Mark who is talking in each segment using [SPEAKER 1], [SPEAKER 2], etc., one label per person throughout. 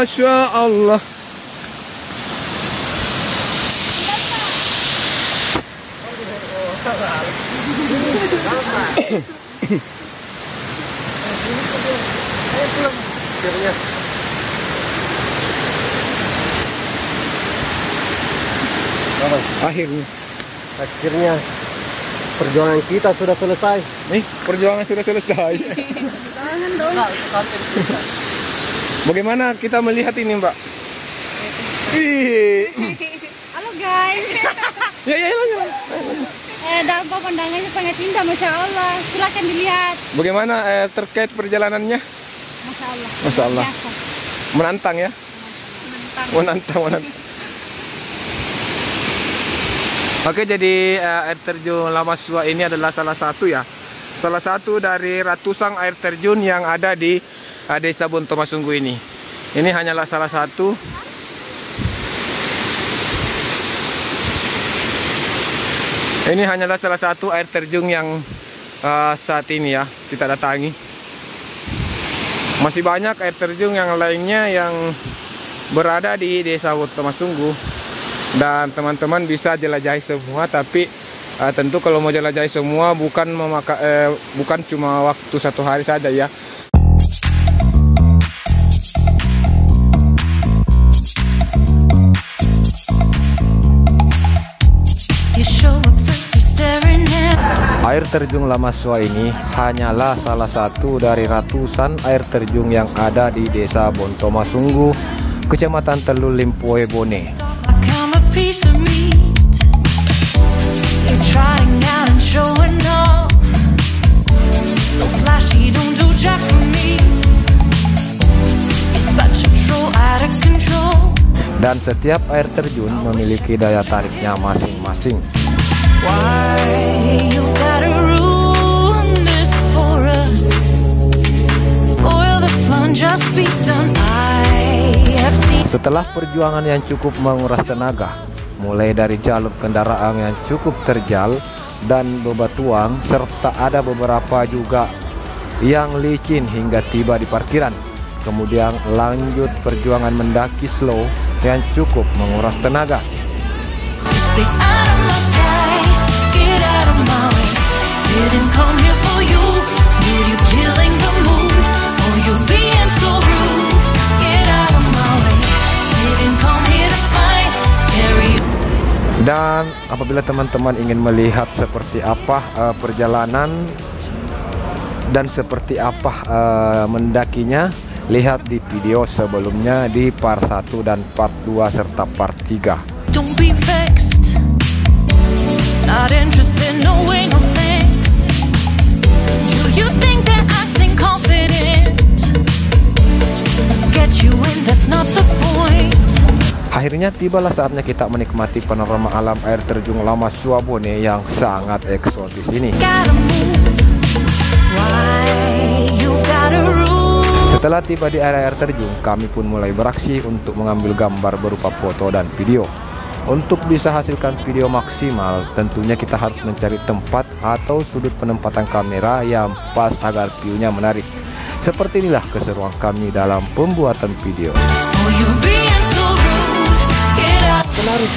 [SPEAKER 1] Masya Allah.
[SPEAKER 2] Akhirnya perjuangan kita sudah selesai.
[SPEAKER 1] Nih, perjuangan sudah selesai. Bagaimana kita melihat ini, Mbak?
[SPEAKER 3] Halo guys.
[SPEAKER 1] Ya.
[SPEAKER 3] Dalam pemandangannya sangat indah, Masya Allah. Silakan dilihat.
[SPEAKER 1] Bagaimana terkait perjalanannya?
[SPEAKER 3] Masya Allah.
[SPEAKER 1] Masya Allah.
[SPEAKER 3] Biasa.
[SPEAKER 1] Menantang ya? Menantang. Oke, jadi air terjun Lamasua ini adalah salah satu dari ratusan air terjun yang ada di Desa Bontomasunggu ini. Ini hanyalah salah satu. Ini hanyalah salah satu air terjun yang saat ini ya kita datangi. Masih banyak air terjun yang lainnya yang berada di Desa Bontomasunggu. Dan teman-teman bisa jelajahi semua, tapi tentu kalau mau jelajahi semua bukan cuma waktu 1 hari saja ya. Air terjun Lamasua ini hanyalah salah satu dari ratusan air terjun yang ada di Desa Bontomasunggu, Kecamatan Teluk Limpoe, Bone.
[SPEAKER 4] Piece of meat. You're trying out and showing off. So flashy, don't do jack for me. You're such a troll, out of control.
[SPEAKER 1] Dan setiap air terjun memiliki daya tariknya masing-masing.
[SPEAKER 4] Why you gotta ruin this for us? Spoil the fun, just be done. I have seen.
[SPEAKER 1] Setelah perjuangan yang cukup menguras tenaga, mulai dari jalur kendaraan yang cukup terjal dan bebatuan, serta ada beberapa juga yang licin hingga tiba di parkiran. Kemudian lanjut perjuangan mendaki slow yang cukup menguras tenaga.
[SPEAKER 4] Stay out of my sight, get out of my way. Didn't come here for you, knew you killing the mood. Oh, you being so rude, get out of my way. Didn't come here to fight, carry you.
[SPEAKER 1] Dan apabila teman-teman ingin melihat seperti apa perjalanan dan seperti apa mendakinya, lihat di video sebelumnya di part 1 dan part 2 serta part 3.
[SPEAKER 4] Don't be vexed, not interested, no way, no thanks. Do you think that acting confident get you in? That's not the point.
[SPEAKER 1] Akhirnya tibalah saatnya kita menikmati panorama alam air terjun Lamasua Bone yang sangat eksotis ini. Setelah tiba di area air terjun, kami pun mulai beraksi untuk mengambil gambar berupa foto dan video. Untuk bisa hasilkan video maksimal, tentunya kita harus mencari tempat atau sudut penempatan kamera yang pas agar view-nya menarik. Seperti inilah keseruan kami dalam pembuatan video.
[SPEAKER 2] Menarik.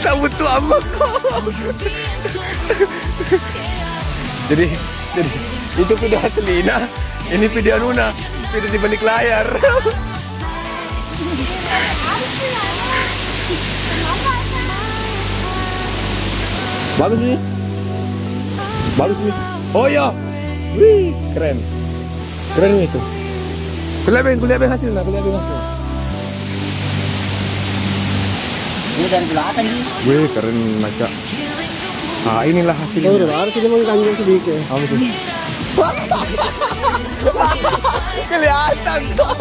[SPEAKER 1] Tak butuh amat kok. Jadi itu video Aslina, ini video Nuna, video di balik layar. Bagus nih. Bagus nih. Oh ya. Wih, keren. Keren itu. Kuliah hasilnya,
[SPEAKER 2] Ini dari belakang nih.
[SPEAKER 1] Wih, keren maca. Ah, inilah hasilnya.
[SPEAKER 2] Oh, udah harus ini mau kanjeng sedikit.
[SPEAKER 1] Apa itu? Kelihatan kok.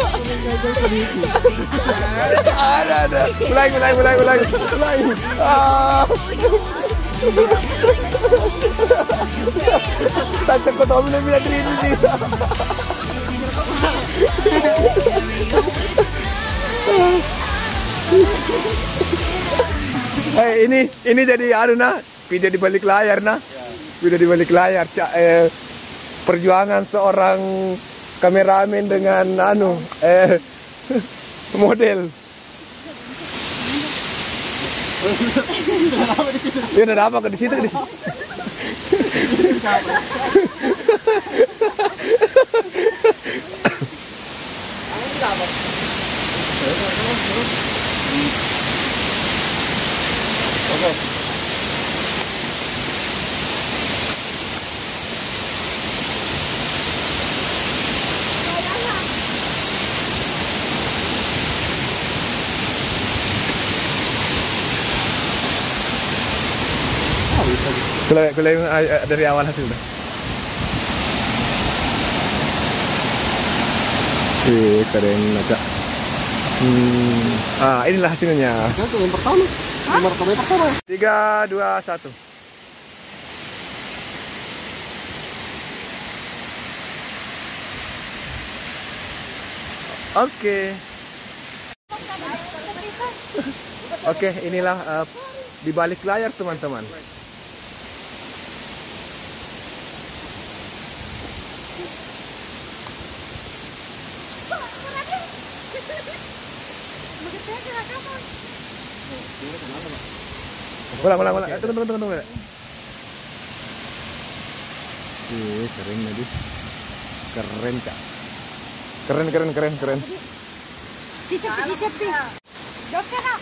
[SPEAKER 1] Ada. Mulai. Ah. Tak cukup tahu bila ini sih. Ini jadi video di balik layar video di balik layar perjuangan seorang kameramen dengan model. Ya udah apa ke di situ. Kalau dari awal hasilnya. Keren aja. Inilah hasilnya.
[SPEAKER 2] Itu yang pertama. Yang pertama.
[SPEAKER 1] 3, 2, 1. Oke, inilah di balik layar teman-teman. Ulang. Tunggu. Keren tadi. Keren, Kak. Keren.
[SPEAKER 3] Cicip. Dokter, Kak.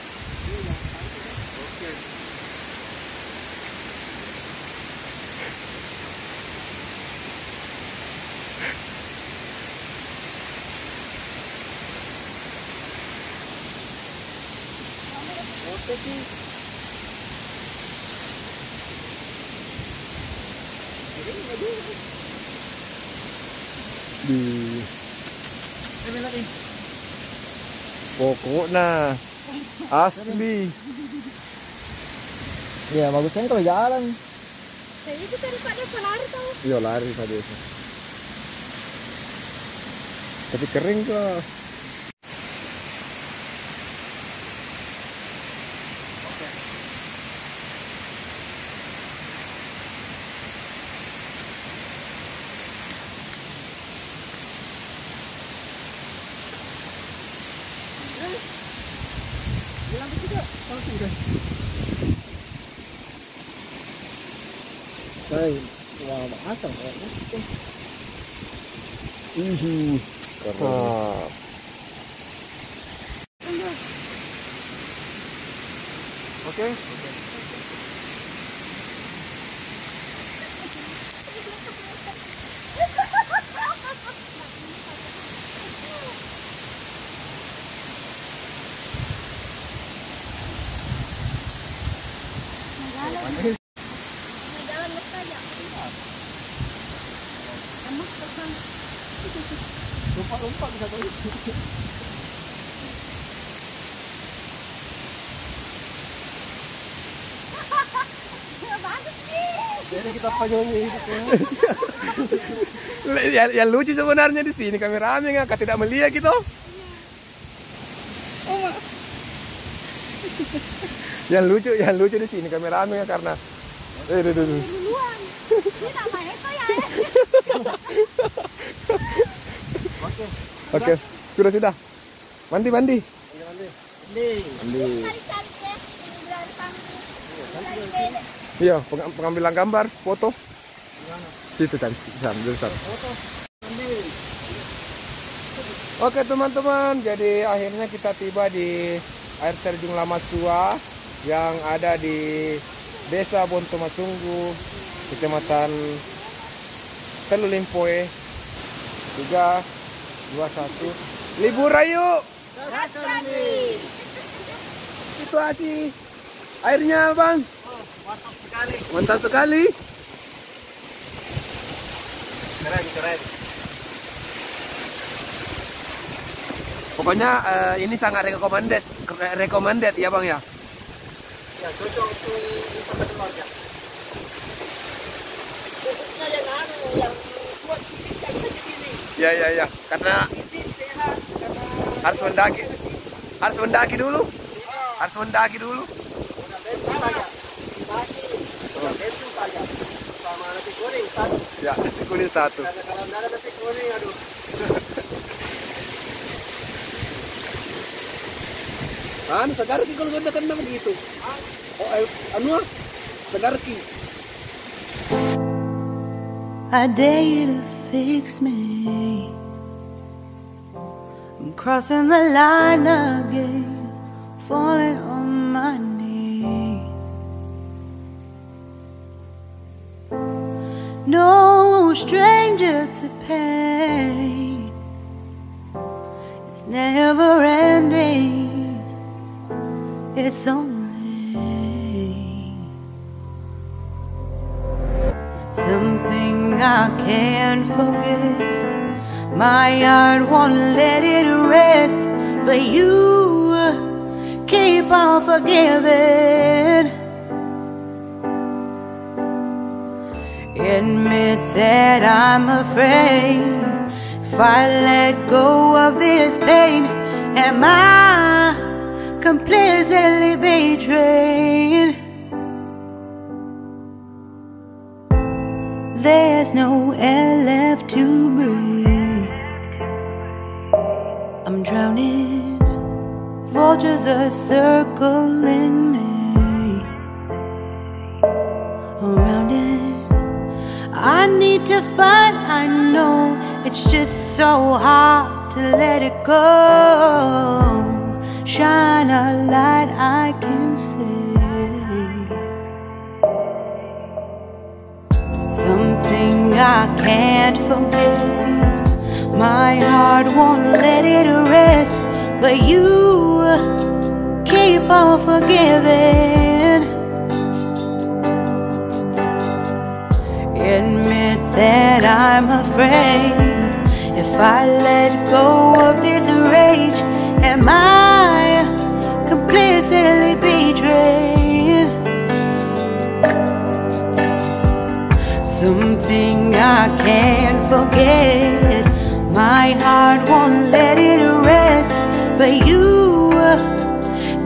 [SPEAKER 1] Pokoknya asli.
[SPEAKER 2] Ya bagusnya kalau jalan.
[SPEAKER 3] Saya itu daripada lari tau.
[SPEAKER 1] Iya lari tadi. Tapi kering kok.
[SPEAKER 2] Wah, asam kayaknya.
[SPEAKER 1] Keren. Oke.
[SPEAKER 2] Lompat bisa terus. Jadi kita pajangnya itu.
[SPEAKER 1] Yang lucu sebenarnya di sini kameramen nggak tidak melihat gitu. Yang lucu di sini kameramen karena
[SPEAKER 3] Duluan. Ini namanya saya.
[SPEAKER 1] Oke, sudah. Mandi. Iya, pengambilan gambar, foto. Situ cantik, besar. Oke teman-teman, jadi akhirnya kita tiba di air terjun Lamasua yang ada di Desa Bontomasunggu, Kecamatan Telulimpoe. 3, 2, 1. Libur ayo. Situasi airnya bang. Mantap sekali. Keren. Pokoknya ini sangat recommended ya bang ya.
[SPEAKER 2] Ya cocok untuk wisata keluarga. Khususnya yang buat fisik yang bisa di sini.
[SPEAKER 1] Ya. Karena harus mendaki dulu. Ya, nasi kuning satu.
[SPEAKER 2] Kalau nggak ada nasi kuning, aduh. Segar ki kalau ganda kan begitu. Oh, anu segar ki.
[SPEAKER 4] I dare you to fix me. I'm crossing the line again, falling on my knees. No stranger to pain, it's never ending, it's only something I can't forget. My heart won't let it rest, but you keep on forgiving. Admit that I'm afraid if I let go of this pain, am I completely betrayed? There's no air left to breathe. I'm drowning, vultures are circling me around it. I need to fight, I know it's just so hard to let it go. Shine a light I can see, something I can't forget. My heart won't let it rest, but you keep on forgiving. Admit that I'm afraid if I let go of this rage, am I completely betrayed? Something I can't forget. My heart won't let it rest, but you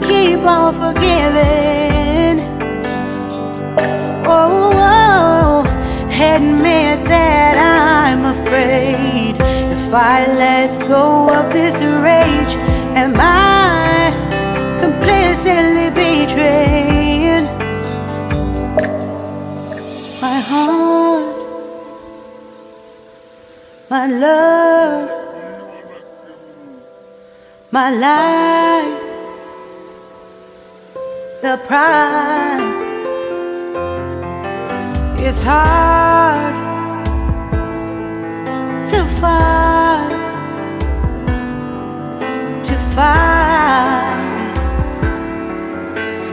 [SPEAKER 4] keep on forgiving. Oh, admit that I'm afraid if I let go of this rage, am I completely betrayed? My heart, my love, my life, the price. It's hard to fight,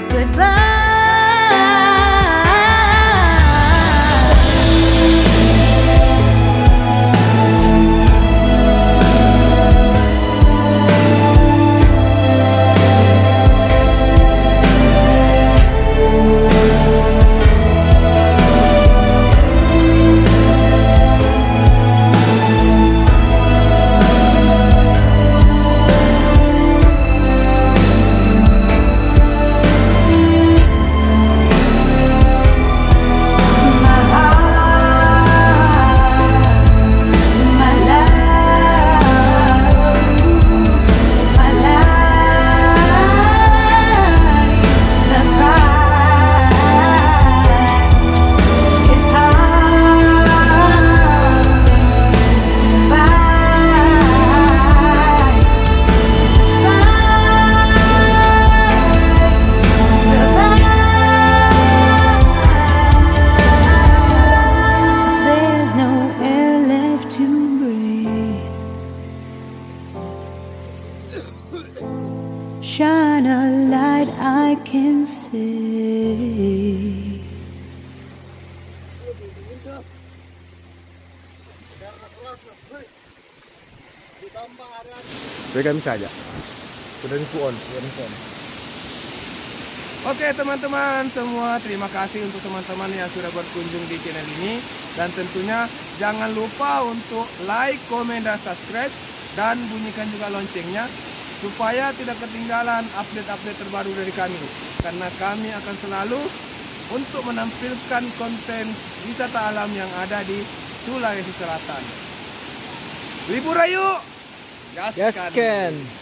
[SPEAKER 4] goodbye. Shine a light I can see.
[SPEAKER 1] Pegang saja. Sudah on. Oke teman-teman semua, terima kasih untuk teman-teman yang sudah berkunjung di channel ini. Dan tentunya jangan lupa untuk like, komen, dan subscribe. Dan bunyikan juga loncengnya supaya tidak ketinggalan update-update terbaru dari kami. Karena kami akan selalu
[SPEAKER 2] untuk menampilkan konten wisata alam yang ada di Sulawesi Selatan. Libur ayo!
[SPEAKER 5] Gaskan.